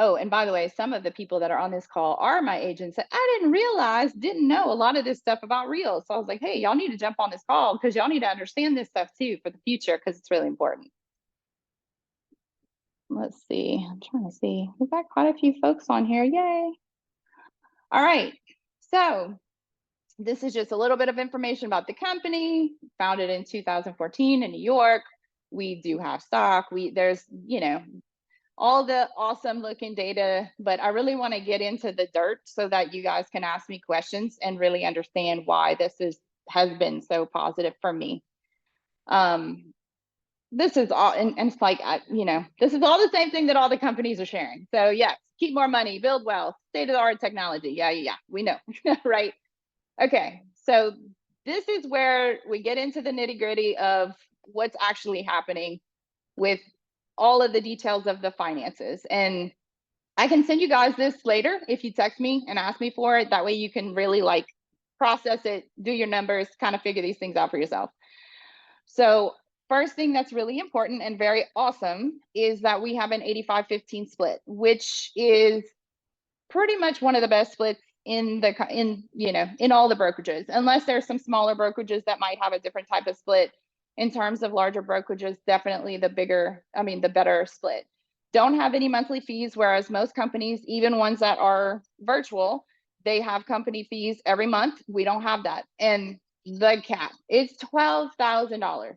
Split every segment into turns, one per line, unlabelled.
Oh, and by the way, some of the people that are on this call are my agents that I didn't know a lot of this stuff about Real. So I was like, hey, y'all need to jump on this call because y'all need to understand this stuff too for the future because it's really important. Let's see. I'm trying to see. We've got quite a few folks on here. Yay. All right. So this is just a little bit of information about the company. Founded in 2014 in New York. We do have stock. There's, all the awesome looking data, but I really want to get into the dirt so that you guys can ask me questions and really understand why has been so positive for me. This is all, and it's like, this is all the same thing that all the companies are sharing. So yes, keep more money, build wealth, state-of-the-art technology. Yeah, we know, right? Okay, so this is where we get into the nitty-gritty of what's actually happening with all of the details of the finances. And I can send you guys this later if you text me and ask me for it. That way you can really like process it, do your numbers, kind of figure these things out for yourself. So first thing that's really important and very awesome is that we have an 85-15 split, which is pretty much one of the best splits in all the brokerages, unless there's some smaller brokerages that might have a different type of split. In terms of larger brokerages, definitely the better split. Don't have any monthly fees, whereas most companies, even ones that are virtual, they have company fees every month. We don't have that. And the cap is $12,000.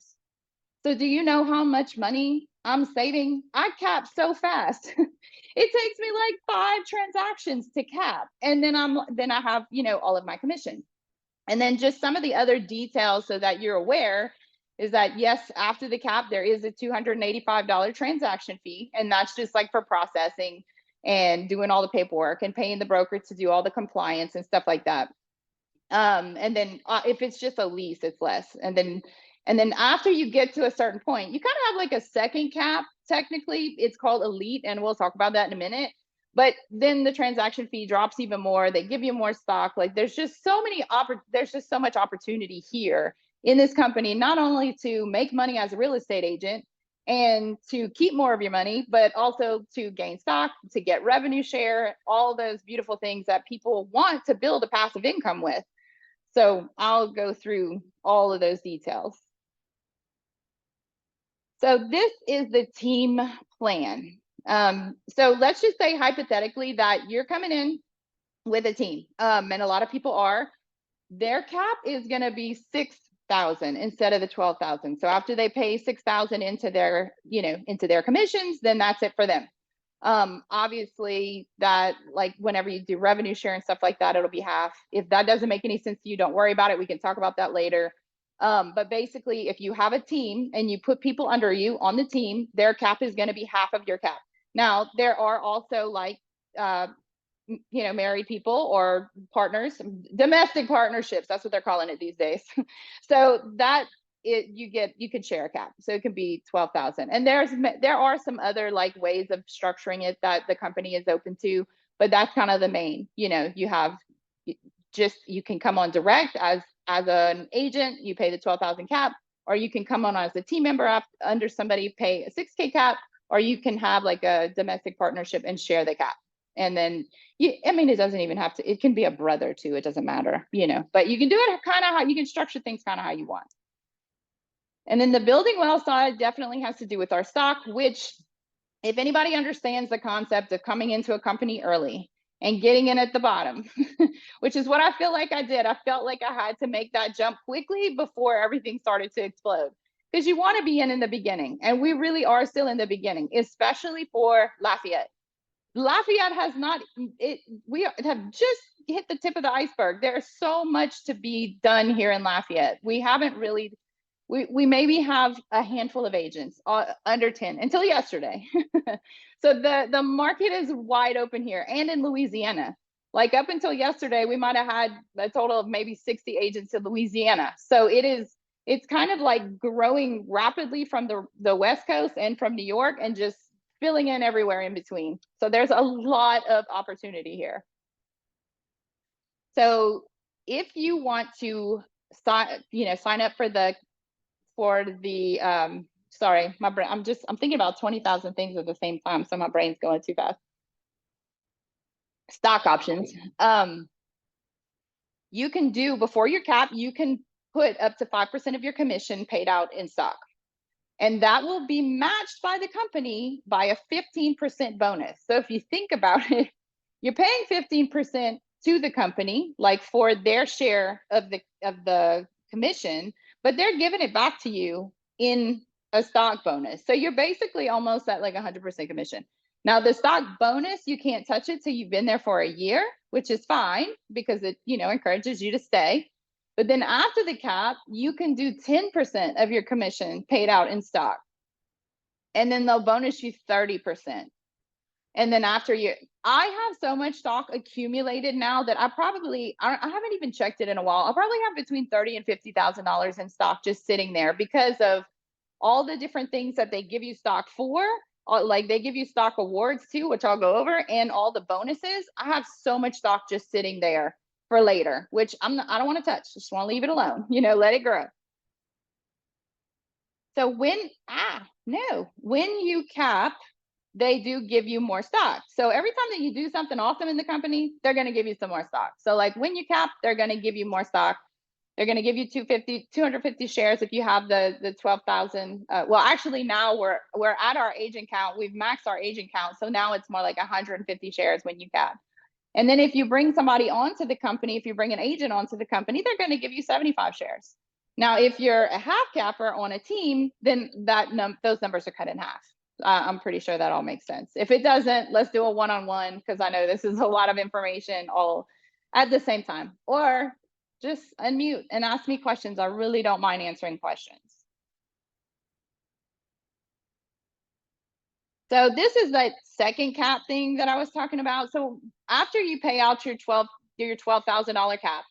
So do you know how much money I'm saving? I cap so fast. It takes me like 5 transactions to cap. And then I have, all of my commission. And then just some of the other details so that you're aware is that yes, after the cap, there is a $285 transaction fee. And that's just like for processing and doing all the paperwork and paying the broker to do all the compliance and stuff like that. And then if it's just a lease, it's less. And then after you get to a certain point, you kind of have like a second cap. Technically, it's called elite, and we'll talk about that in a minute. But then the transaction fee drops even more. They give you more stock. Like there's just so much opportunity here in this company, not only to make money as a real estate agent and to keep more of your money, but also to gain stock, to get revenue share, all those beautiful things that people want to build a passive income with. So I'll go through all of those details. So this is the team plan. So let's just say hypothetically that you're coming in with a team, and a lot of people are. Their cap is going to be $6,000 instead of the $12,000. So after they pay $6,000 into their commissions, then that's it for them. Obviously that, like, whenever you do revenue share and stuff like that, it'll be half. If that doesn't make any sense to you, don't worry about it. We can talk about that later. But basically, if you have a team and you put people under you on the team, their cap is going to be half of your cap. Now, there are also like, married people or partners, domestic partnerships. That's what they're calling it these days. So that you can share a cap. So it can be 12,000. And there are some other like ways of structuring it that the company is open to, but that's kind of the main, you can come on direct as an agent, you pay the 12,000 cap, or you can come on as a team member under somebody, pay a 6K cap, or you can have like a domestic partnership and share the cap. And then, it doesn't even have to, it can be a brother too. It doesn't matter, but you can do it kind of how you can structure things kind of how you want. And then the building wealth side definitely has to do with our stock, which if anybody understands the concept of coming into a company early and getting in at the bottom, which is what I feel like I did. I felt like I had to make that jump quickly before everything started to explode, because you want to be in the beginning. And we really are still in the beginning, especially for Lafayette. Lafayette has not, we have just hit the tip of the iceberg. There's so much to be done here in Lafayette. We haven't really, we maybe have a handful of agents, under 10 until yesterday. So the market is wide open here, and in Louisiana. Like up until yesterday, we might have had a total of maybe 60 agents in Louisiana. So it's kind of like growing rapidly from the West Coast and from New York, and just filling in everywhere in between. So there's a lot of opportunity here. So if you want to sign up for the sorry, my brain, I'm thinking about 20,000 things at the same time, so my brain's going too fast. stock options. You can do, before your cap, you can put up to 5% of your commission paid out in stock. And that will be matched by the company by a 15% bonus. So if you think about it, you're paying 15% to the company, like for their share of the commission, but they're giving it back to you in a stock bonus. So you're basically almost at like 100% commission. Now the stock bonus, you can't touch it till you've been there for a year, which is fine because it, encourages you to stay. But then after the cap, you can do 10% of your commission paid out in stock. And then they'll bonus you 30%. And then after I have so much stock accumulated now that I haven't even checked it in a while. I'll probably have between $30,000 and $50,000 in stock just sitting there because of all the different things that they give you stock for. Like they give you stock awards too, which I'll go over, and all the bonuses. I have so much stock just sitting there for later, which I don't want to touch. Just want to leave it alone, let it grow. So when you cap, they do give you more stock. So every time that you do something awesome in the company, they're going to give you some more stock. So like when you cap, they're going to give you more stock. They're going to give you 250 shares if you have the 12,000. Well, actually now we're at our agent count. We've maxed our agent count. So now it's more like 150 shares when you cap. And then if you bring somebody onto the company, if you bring an agent onto the company, they're going to give you 75 shares. Now, if you're a half capper on a team, then those numbers are cut in half. I'm pretty sure that all makes sense. If it doesn't, let's do a one-on-one because I know this is a lot of information all at the same time. Or just unmute and ask me questions. I really don't mind answering questions. So this is that second cap thing that I was talking about. So after you pay out your $12,000 cap,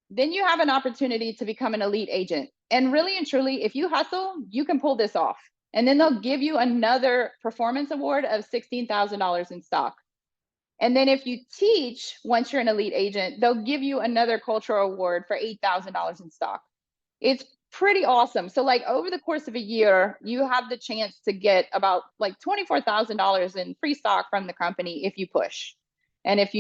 then you have an opportunity to become an elite agent. And really and truly, if you hustle, you can pull this off. And then they'll give you another performance award of $16,000 in stock. And then if you teach, once you're an elite agent, they'll give you another cultural award for $8,000 in stock. It's pretty awesome. So like over the course of a year, you have the chance to get about like $24,000 in free stock from the company if you push. And if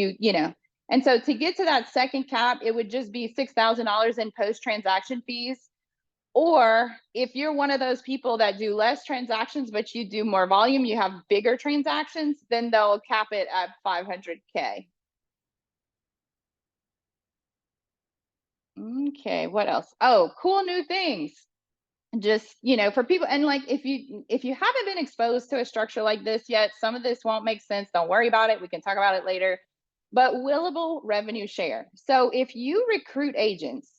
and so to get to that second cap, it would just be $6,000 in post-transaction fees. Or if you're one of those people that do less transactions, but you do more volume, you have bigger transactions, then they'll cap it at $500K. Okay, what else? Oh, cool new things. Just, for people, and like if you haven't been exposed to a structure like this yet, some of this won't make sense. Don't worry about it. We can talk about it later. But willable revenue share. So if you recruit agents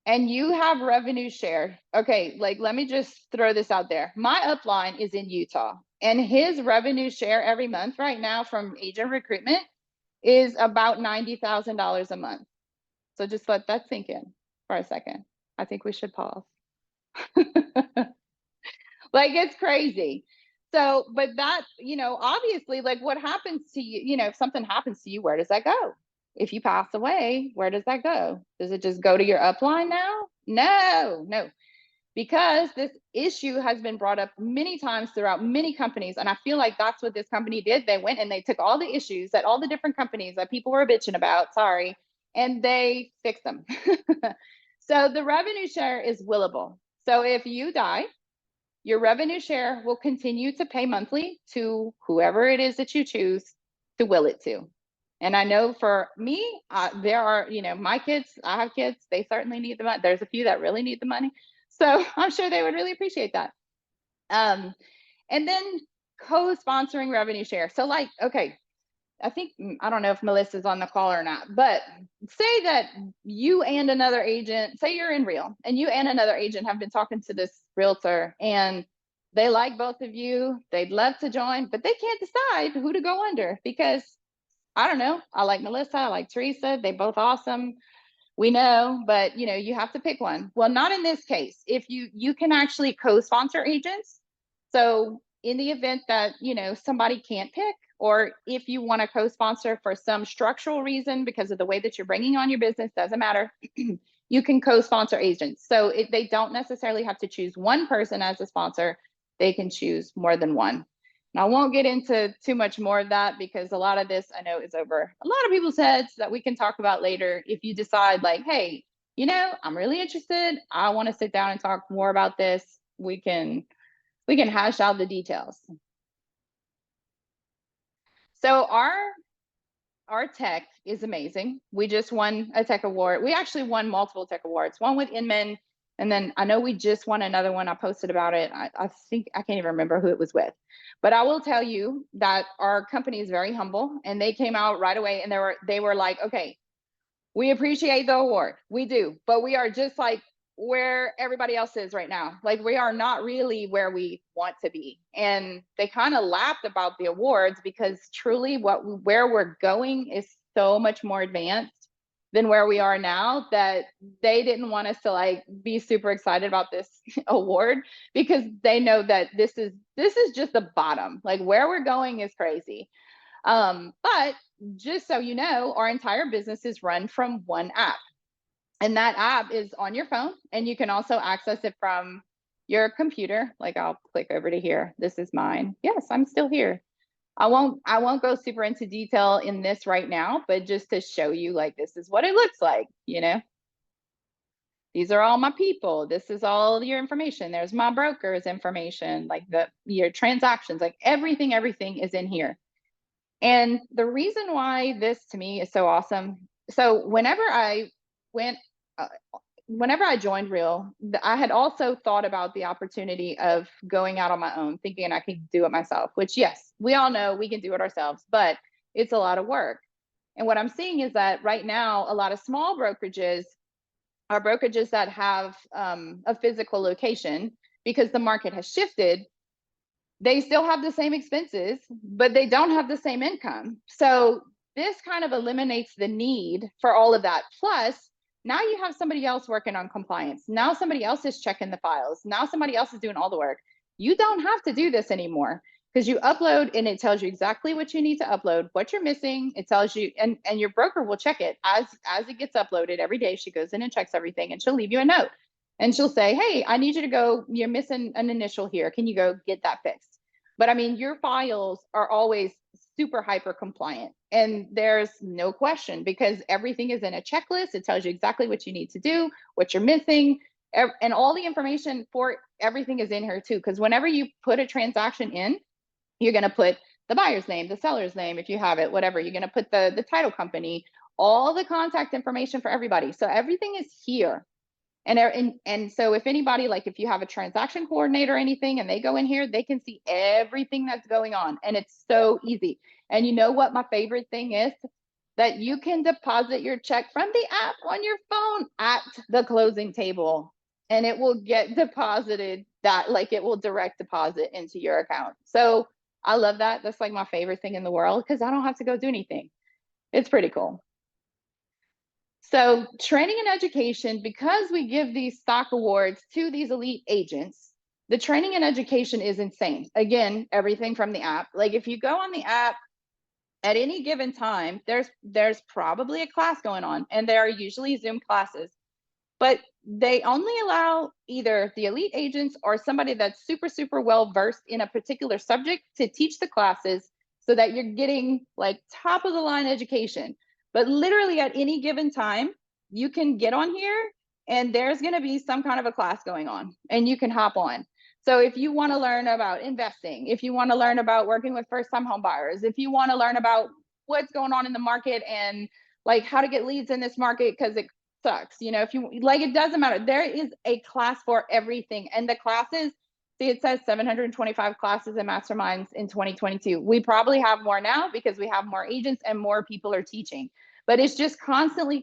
and you have revenue share, okay, like let me just throw this out there. My upline is in Utah, and his revenue share every month right now from agent recruitment is about $90,000 a month. So just let that sink in for a second. I think we should pause. Like it's crazy. So, but that, obviously, like what happens to you, if something happens to you, where does that go? If you pass away, where does that go? Does it just go to your upline now? No, because this issue has been brought up many times throughout many companies. And I feel like that's what this company did. They went and they took all the issues that all the different companies that people were bitching about, and they fixed them. So the revenue share is willable. So if you die, your revenue share will continue to pay monthly to whoever it is that you choose to will it to. And I know for me, there are, my kids, I have kids, they certainly need the money. There's a few that really need the money. So I'm sure they would really appreciate that. And then co-sponsoring revenue share. So like, okay, I don't know if Melissa's on the call or not, but say that you and another agent, say you're in Real and you and another agent have been talking to this realtor and they like both of you, they'd love to join, but they can't decide who to go under because I don't know, I like Melissa, I like Teresa, they both awesome. We know, but you have to pick one. Well, not in this case. If you can actually co-sponsor agents. So in the event that, somebody can't pick, or if you want to co-sponsor for some structural reason because of the way that you're bringing on your business, doesn't matter, you can co-sponsor agents. So they don't necessarily have to choose one person as a sponsor. They can choose more than one. And I won't get into too much more of that because a lot of this I know is over a lot of people's heads that we can talk about later. If you decide like, hey, I'm really interested. I want to sit down and talk more about this. We can hash out the details. So our tech is amazing. We just won a tech award. We actually won multiple tech awards, one with Inman, and then I know we just won another one. I posted about it. I think I can't even remember who it was with. But I will tell you that our company is very humble, and they came out right away and they were like, okay, we appreciate the award. We do, but we are just like where everybody else is right now. Like we are not really where we want to be. And they kind of laughed about the awards because truly where we're going is so much more advanced than where we are now that they didn't want us to like be super excited about this award because they know that this is just the bottom. Like where we're going is crazy. But just so you know, our entire business is run from one app. And that app is on your phone, and you can also access it from your computer. Like I'll click over to here. This is mine. Yes, I'm still here. I won't go super into detail in this right now, but just to show you like this is what it looks like. These are all my people. This is all your information. There's my broker's information, like your transactions, like everything is in here. And the reason why this to me is so awesome. So whenever I joined Real, I had also thought about the opportunity of going out on my own, thinking I could do it myself, which yes, we all know we can do it ourselves, but it's a lot of work. And what I'm seeing is that right now, a lot of small brokerages are brokerages that have a physical location because the market has shifted. They still have the same expenses, but they don't have the same income. So this kind of eliminates the need for all of that. Plus, now you have somebody else working on compliance. Now somebody else is checking the files. Now somebody else is doing all the work. You don't have to do this anymore because you upload and it tells you exactly what you need to upload, what you're missing. It tells you, and your broker will check it as it gets uploaded every day. She goes in and checks everything, and she'll leave you a note. And she'll say, hey, I need you to go, you're missing an initial here. Can you go get that fixed? But I mean, your files are always super hyper compliant. And there's no question because everything is in a checklist. It tells you exactly what you need to do, what you're missing, and all the information for everything is in here too. Because whenever you put a transaction in, you're going to put the buyer's name, the seller's name, if you have it, whatever. You're going to put the title company, all the contact information for everybody. So everything is here. And so if anybody, like if you have a transaction coordinator or anything and they go in here, they can see everything that's going on. And it's so easy. And you know what my favorite thing is? That you can deposit your check from the app on your phone at the closing table. And it will get deposited it will direct deposit into your account. So I love that. That's like my favorite thing in the world because I don't have to go do anything. It's pretty cool. So training and education, because we give these stock awards to these elite agents, the training and education is insane. Again, everything from the app. Like if you go on the app at any given time, there's probably a class going on, and there are usually Zoom classes, but they only allow either the elite agents or somebody that's super, super well versed in a particular subject to teach the classes so that you're getting like top of the line education. But literally at any given time, you can get on here and there's going to be some kind of a class going on and you can hop on. So if you want to learn about investing, if you want to learn about working with first-time home buyers, if you want to learn about what's going on in the market and like how to get leads in this market because it sucks, if you like, it doesn't matter. There is a class for everything. And the classes, see, it says 725 classes and masterminds in 2022. We probably have more now because we have more agents and more people are teaching, but it's just constantly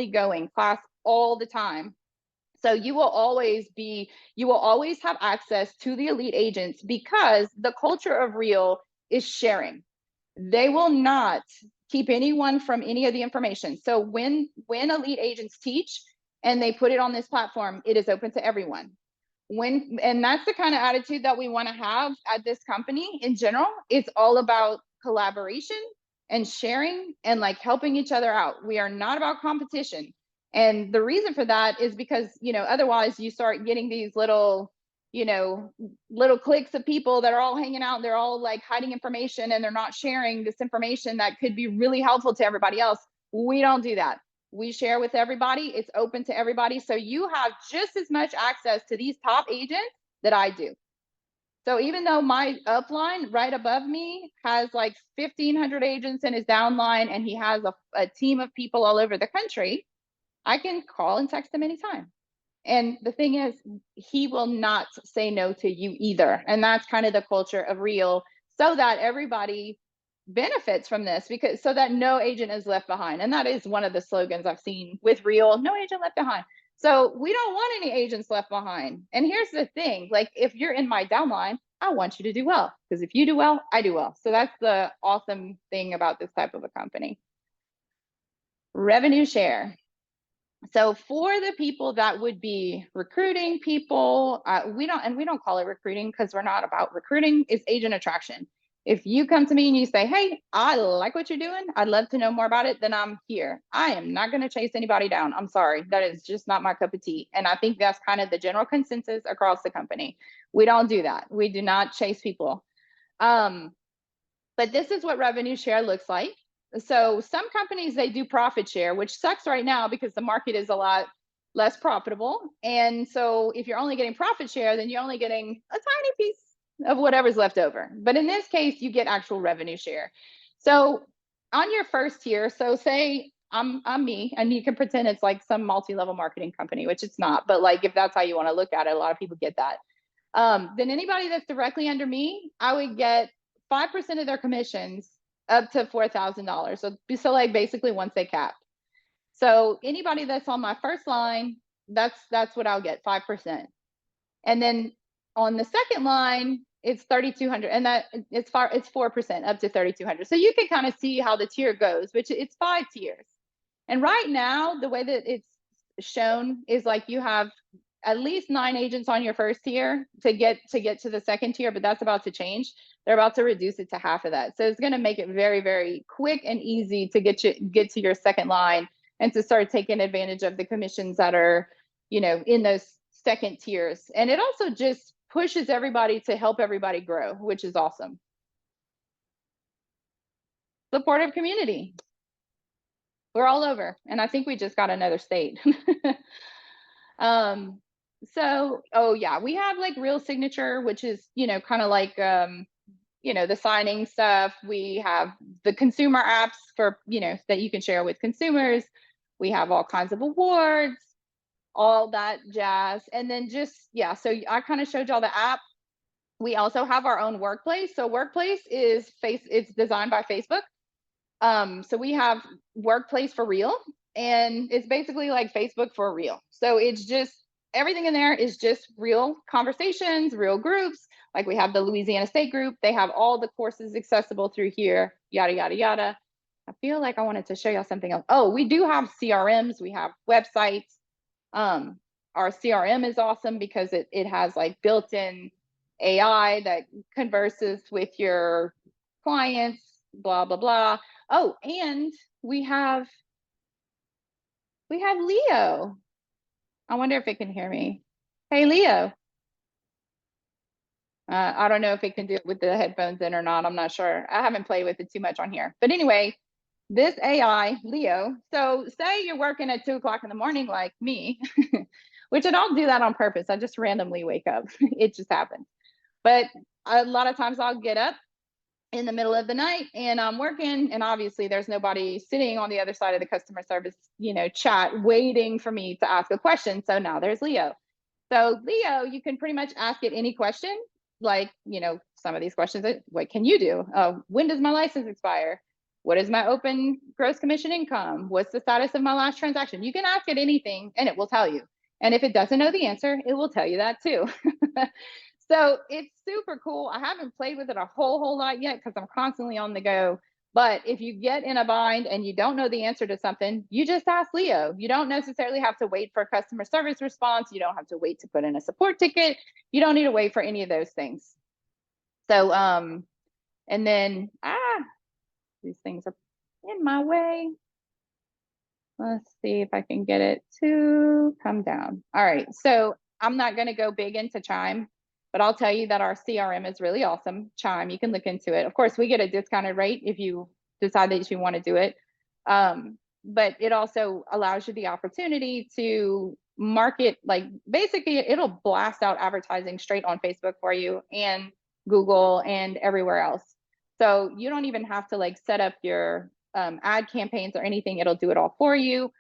going, class all the time. So you will always have access to the elite agents because the culture of Real is sharing. They will not keep anyone from any of the information. So when elite agents teach and they put it on this platform, it is open to everyone. And that's the kind of attitude that we want to have at this company in general. It's all about collaboration and sharing and like helping each other out. We are not about competition. And the reason for that is because, otherwise you start getting these little you know, little cliques of people that are all hanging out and they're all like hiding information and they're not sharing this information that could be really helpful to everybody else. We don't do that. We share with everybody. It's open to everybody. So you have just as much access to these top agents that I do. So even though my upline right above me has like 1,500 agents in his downline and he has a team of people all over the country, I can call and text him anytime. And the thing is, he will not say no to you either. And that's kind of the culture of Real, so that everybody benefits from this, because so that no agent is left behind. And that is one of the slogans I've seen with Real, no agent left behind. So we don't want any agents left behind. And here's the thing, like if you're in my downline, I want you to do well, because if you do well, I do well. So that's the awesome thing about this type of a company. Revenue share. So for the people that would be recruiting people, we don't call it recruiting because we're not about recruiting. It's agent attraction. If you come to me and you say, hey, I like what you're doing, I'd love to know more about it, then I'm here. I am not going to chase anybody down. I'm sorry. That is just not my cup of tea. And I think that's kind of the general consensus across the company. We don't do that. We do not chase people. But this is what revenue share looks like. So some companies, they do profit share, which sucks right now because the market is a lot less profitable. And so if you're only getting profit share, then you're only getting a tiny piece of whatever's left over. But in this case, you get actual revenue share. So on your first tier, so say I'm me, and you can pretend it's like some multi-level marketing company, which it's not, but like if that's how you want to look at it, a lot of people get that. Then anybody that's directly under me, I would get 5% of their commissions up to $4,000. So like basically once they cap. So anybody that's on my first line, that's what I'll get, 5%. And then on the second line, it's 3,200, and that it's 4% up to 3,200. So you can kind of see how the tier goes, which it's 5 tiers. And right now, the way that it's shown is like you have at least 9 agents on your first tier to get to the second tier, but that's about to change. They're about to reduce it to half of that. So it's going to make it very, very quick and easy to get to your second line and to start taking advantage of the commissions that are, you know, in those second tiers. And it also just pushes everybody to help everybody grow, which is awesome. Supportive community. We're all over, and I think we just got another state. So, oh yeah, we have like Real Signature, which is, you know, kind of like, you know, the signing stuff. We have the consumer apps for, you know, that you can share with consumers. We have all kinds of awards, all that jazz. And then just, yeah, so I kind of showed y'all the app. We also have our own Workplace. So Workplace is it's designed by Facebook. So we have Workplace for Real, and it's basically like Facebook for Real. So it's just, everything in there is just real conversations, real groups. Like we have the Louisiana State group. They have all the courses accessible through here, yada, yada, yada. I feel like I wanted to show y'all something else. Oh, we do have CRMs. We have websites. Our CRM is awesome because it has like built-in AI that converses with your clients, blah, blah, blah. Oh, and we have Leo. I wonder if it can hear me. Hey, Leo. I don't know if it can do it with the headphones in or not. I'm not sure. I haven't played with it too much on here. But anyway, this AI, Leo. So say you're working at 2 o'clock in the morning like me, which I don't do that on purpose. I just randomly wake up. It just happens. But a lot of times I'll get up in the middle of the night and I'm working, and obviously there's nobody sitting on the other side of the customer service, you know, chat waiting for me to ask a question. So now there's Leo. So Leo, you can pretty much ask it any question. Like, you know, some of these questions, what can you do? When does my license expire? What is my open gross commission income? What's the status of my last transaction? You can ask it anything and it will tell you. And if it doesn't know the answer, it will tell you that too. So it's super cool. I haven't played with it a whole lot yet because I'm constantly on the go. But if you get in a bind and you don't know the answer to something, you just ask Leo. You don't necessarily have to wait for a customer service response. You don't have to wait to put in a support ticket. You don't need to wait for any of those things. So, and then, these things are in my way. Let's see if I can get it to come down. All right. So I'm not going to go big into Chime but I'll tell you that our CRM is really awesome. Chime, you can look into it. Of course, we get a discounted rate if you decide that you want to do it. But it also allows you the opportunity to market, like basically it'll blast out advertising straight on Facebook for you and Google and everywhere else. So you don't even have to like set up your ad campaigns or anything. It'll do it all for you.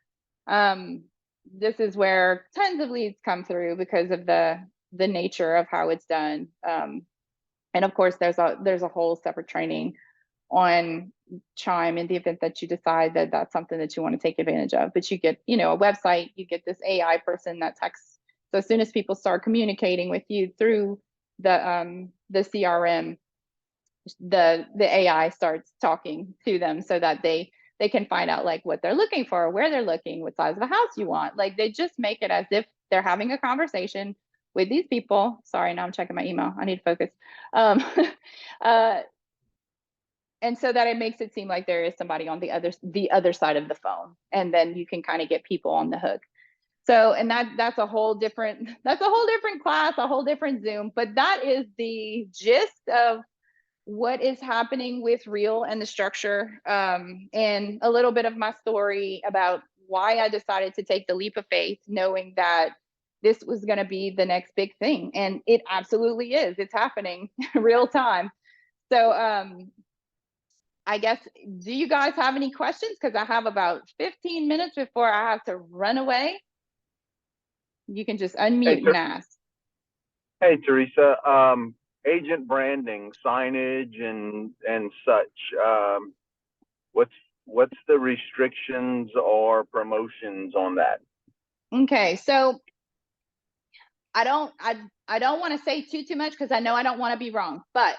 This is where tons of leads come through because of the nature of how it's done. And of course, there's a whole separate training on Chime in the event that you decide that that's something that you want to take advantage of. But you get, a website, you get this AI person that texts. So as soon as people start communicating with you through the CRM, the AI starts talking to them so that they can find out like what they're looking for, where they're looking, what size of a house you want. Like they just make it as if they're having a conversation with these people. Sorry, now I'm checking my email. I need to focus. And so that it makes it seem like there is somebody on the other side of the phone, and then you can kind of get people on the hook. So, and that's a whole different class, a whole different Zoom. But that is the gist of what is happening with Real and the structure, and a little bit of my story about why I decided to take the leap of faith, knowing that this was going to be the next big thing. And it absolutely is. It's happening real time. So I guess, do you guys have any questions? Because I have about 15 minutes before I have to run away. You can just unmute and ask.
Hey, Teresa. Agent branding, signage, and such. What's the restrictions or promotions on that?
Okay, so I don't want to say too much because I know I don't want to be wrong, but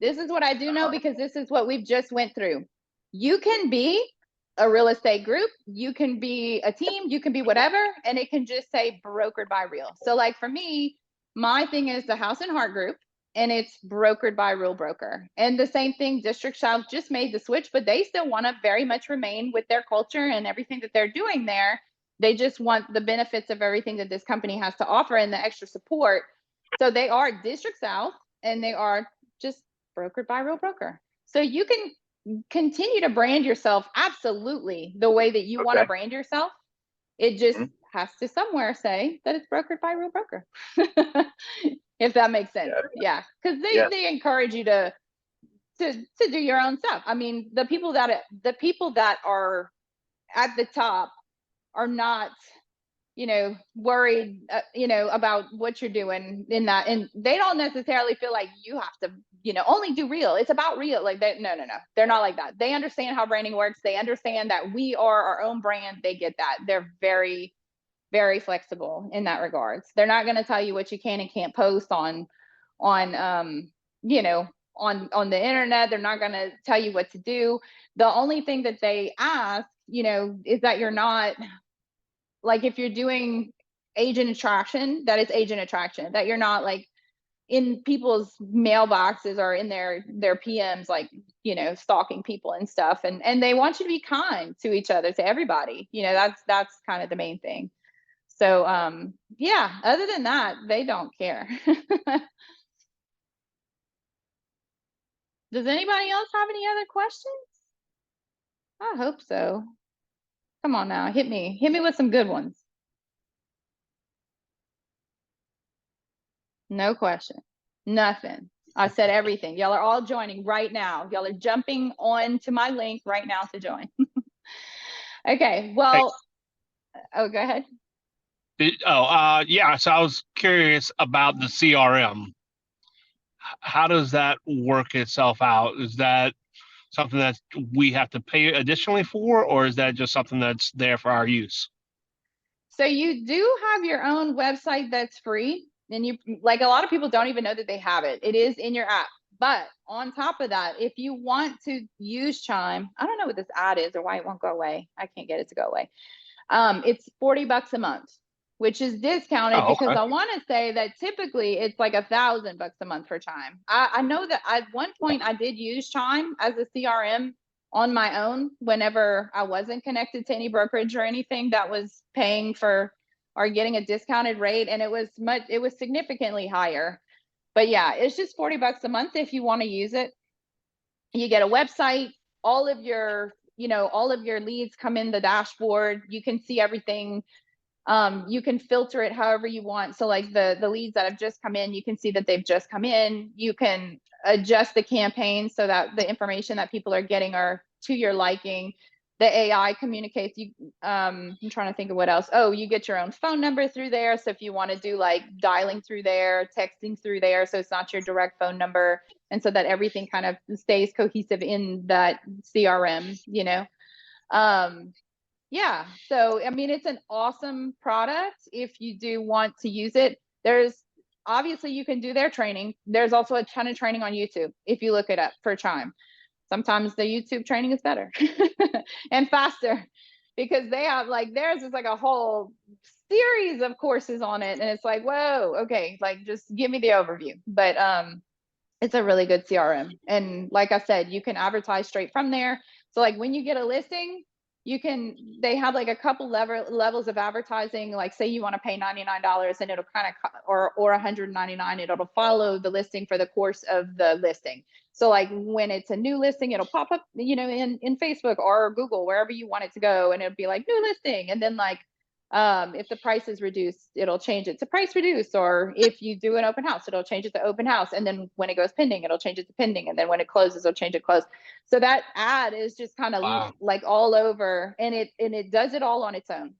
this is what I do know because this is what we've just went through. You can be a real estate group, you can be a team, you can be whatever, and it can just say brokered by Real. So like for me, my thing is the House and Heart Group, and it's brokered by Real Broker. And the same thing, District South just made the switch, but they still want to very much remain with their culture and everything that they're doing there. They just want the benefits of everything that this company has to offer and the extra support. So they are District South, and they are just brokered by Real Broker. So you can continue to brand yourself absolutely the way that you want to brand yourself. It just has to somewhere say that it's brokered by Real Broker. If that makes sense. Yeah, because they encourage you to do your own stuff. I mean, the people that are at the top are not worried about what you're doing in that, and they don't necessarily feel like you have to only do Real. It's about Real. Like no, they're not like that. They understand how branding works. They understand that we are our own brand. They get that. They're very, very flexible in that regards. They're not going to tell you what you can and can't post on the internet. They're not going to tell you what to do. The only thing that they ask is that you're not, like, if you're doing agent attraction, that is agent attraction, that you're not like in people's mailboxes or in their PMs, like, stalking people and stuff. And they want you to be kind to each other, to everybody. That's kind of the main thing. So, yeah, other than that, they don't care. Does anybody else have any other questions? I hope so. Come on now, hit me with some good ones. No question. Nothing. I said everything. Y'all are all joining right now. Y'all are jumping on to my link right now to join. Okay, well, oh, go ahead.
Yeah, so I was curious about the CRM. How does that work itself out? Is that something that we have to pay additionally for, or is that just something that's there for our use?
So you do have your own website that's free, and you, like, a lot of people don't even know that they have it. It is in your app. But on top of that, if you want to use Chime, I don't know what this ad is or why it won't go away. I can't get it to go away. It's $40 a month, which is discounted because I want to say that typically it's like $1,000 a month for Chime. I know that at one point I did use Chime as a CRM on my own whenever I wasn't connected to any brokerage or anything that was paying for or getting a discounted rate, and it was significantly higher. But yeah, it's just $40 a month if you want to use it. You get a website, all of your, all of your leads come in the dashboard. You can see everything. You can filter it however you want. So like the leads that have just come in, you can see that they've just come in. You can adjust the campaign so that the information that people are getting are to your liking. The AI communicates. I'm trying to think of what else. Oh, you get your own phone number through there. So if you want to do like dialing through there, texting through there, so it's not your direct phone number, and so that everything kind of stays cohesive in that CRM, yeah, so I mean, it's an awesome product if you do want to use it. There's obviously you can do their training. There's also a ton of training on YouTube if you look it up for Chime. Sometimes the YouTube training is better and faster because they have like theirs is like a whole series of courses on it, and it's like, whoa, okay, like just give me the overview. But it's a really good CRM, and like I said, you can advertise straight from there. So like when you get a listing, they have like a couple levels of advertising. Like say you want to pay $99 and it'll kind of, or $199, it'll follow the listing for the course of the listing. So like when it's a new listing, it'll pop up, in Facebook or Google, wherever you want it to go. And it'll be like new listing. And then like, if the price is reduced, it'll change it to price reduced. Or if you do an open house, it'll change it to open house. And then when it goes pending, it'll change it to pending. And then when it closes, it'll change it close. So that ad is just kind of
Wow.
like all over, and it does it all on its own,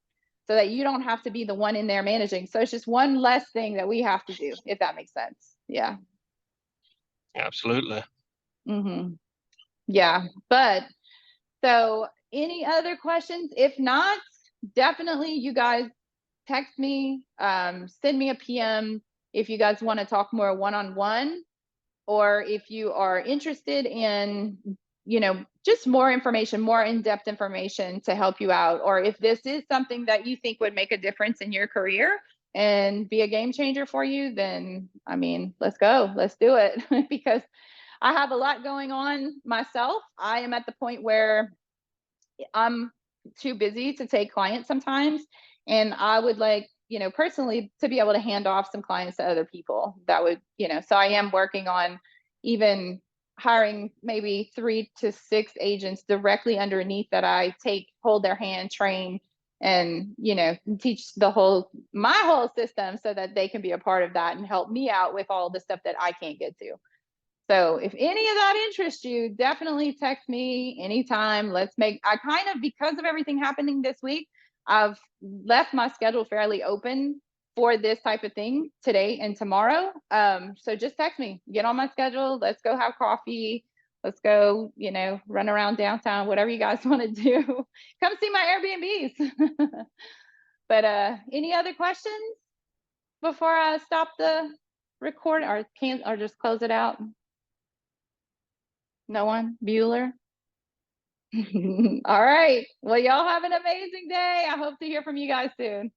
so that you don't have to be the one in there managing. So it's just one less thing that we have to do, if that makes sense. Yeah.
Absolutely.
Yeah. But so any other questions? If not, definitely you guys text me, send me a PM if you guys want to talk more one-on-one, or if you are interested in, just more information, more in-depth information to help you out. Or if this is something that you think would make a difference in your career and be a game changer for you, then I mean, let's go, let's do it. Because I have a lot going on myself. I am at the point where I'm too busy to take clients sometimes. And I would like, personally to be able to hand off some clients to other people that would, so I am working on even hiring maybe 3 to 6 agents directly underneath that I hold their hand, train, and, teach my whole system so that they can be a part of that and help me out with all the stuff that I can't get to. So if any of that interests you, definitely text me anytime. Because of everything happening this week, I've left my schedule fairly open for this type of thing today and tomorrow. So just text me, get on my schedule. Let's go have coffee. Let's go, run around downtown, whatever you guys want to do. Come see my Airbnbs. But any other questions before I stop the record or just close it out? No one? Bueller? All right. Well, y'all have an amazing day. I hope to hear from you guys soon.